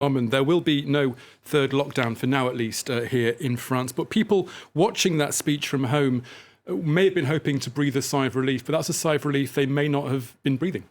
There will be no third lockdown for now, at least here in France. But people watching that speech from home may have been hoping to breathe a sigh of relief, but that's a sigh of relief they may not have been breathing.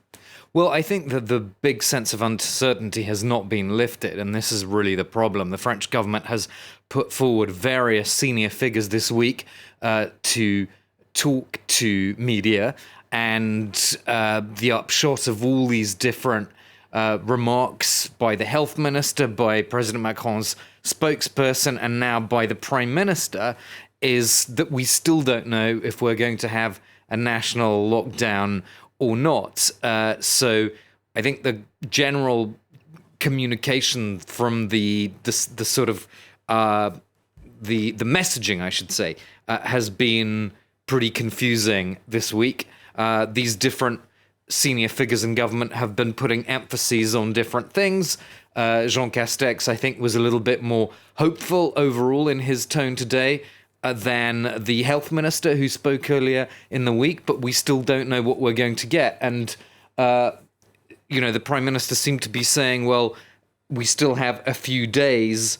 Well, I think that the big sense of uncertainty has not been lifted, and this is really the problem. The French government has put forward various senior figures this week to talk to media, and the upshot of all these different remarks by the health minister, by President Macron's spokesperson, and now by the prime minister is that we still don't know if we're going to have a national lockdown or not. So I think the general communication from the sort of the messaging, I should say, has been pretty confusing this week. These different senior figures in government have been putting emphases on different things. Jean Castex, I think, was a little bit more hopeful overall in his tone today than the health minister who spoke earlier in the week, but we still don't know what we're going to get. And, the prime minister seemed to be saying, well, we still have a few days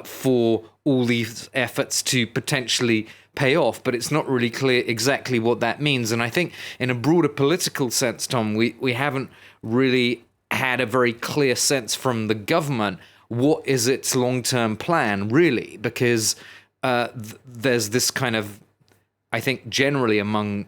for all these efforts to potentially pay off, but it's not really clear exactly what that means. And I think in a broader political sense, Tom, we haven't really had a very clear sense from the government what is its long-term plan, really, because there's this kind of, I think, generally among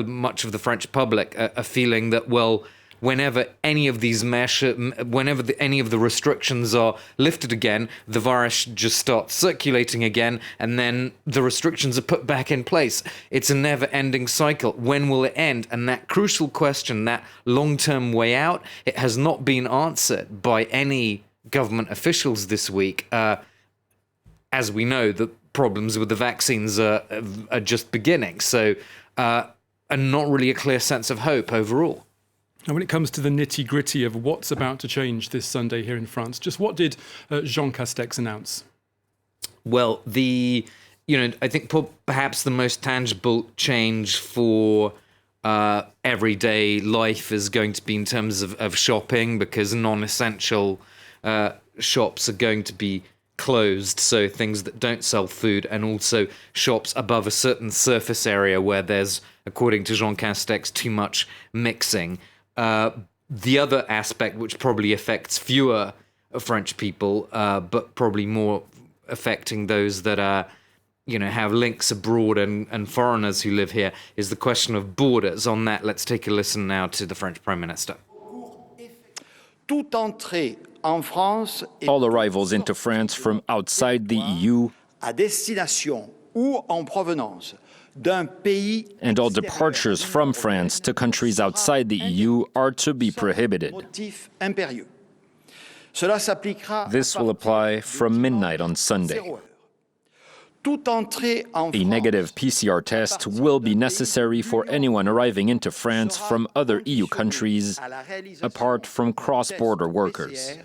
much of the French public, a feeling that, well, whenever any of these any of the restrictions are lifted again, the virus just starts circulating again, and then the restrictions are put back in place. It's a never-ending cycle. When will it end? And that crucial question, that long-term way out, it has not been answered by any government officials this week. As we know, the problems with the vaccines are just beginning. So, and not really a clear sense of hope overall. And when it comes to the nitty-gritty of what's about to change this Sunday here in France, just what did Jean Castex announce? Well, I think perhaps the most tangible change for everyday life is going to be in terms of shopping, because non-essential shops are going to be closed, so things that don't sell food, and also shops above a certain surface area where there's, according to Jean Castex, too much mixing. The other aspect, which probably affects fewer French people, but probably more affecting those that are, have links abroad and foreigners who live here, is the question of borders. On that, let's take a listen now to the French Prime Minister. All arrivals into France from outside the EU and all departures from France to countries outside the EU are to be prohibited. This will apply from midnight on Sunday. A negative PCR test will be necessary for anyone arriving into France from other EU countries, apart from cross-border workers.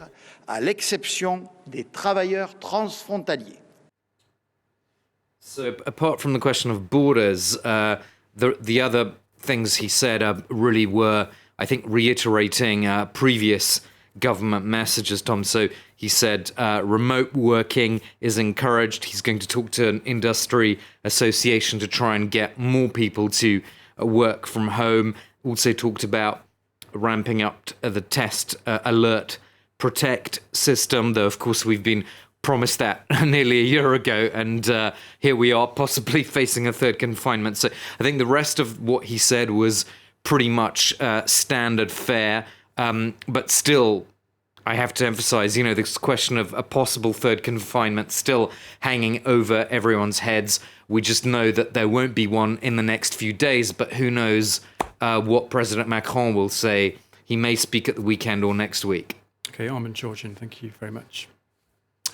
So, apart from the question of borders, the other things he said really were, I think, reiterating previous government messages, Tom. So he said remote working is encouraged. He's going to talk to an industry association to try and get more people to work from home. Also talked about ramping up the test alert protect system, though, of course, we've been promised that nearly a year ago, and here we are possibly facing a third confinement. So I think the rest of what he said was pretty much standard fare. But still, I have to emphasize, this question of a possible third confinement still hanging over everyone's heads. We just know that there won't be one in the next few days, but who knows what President Macron will say. He may speak at the weekend or next week. Okay, Armand Georgian, thank you very much.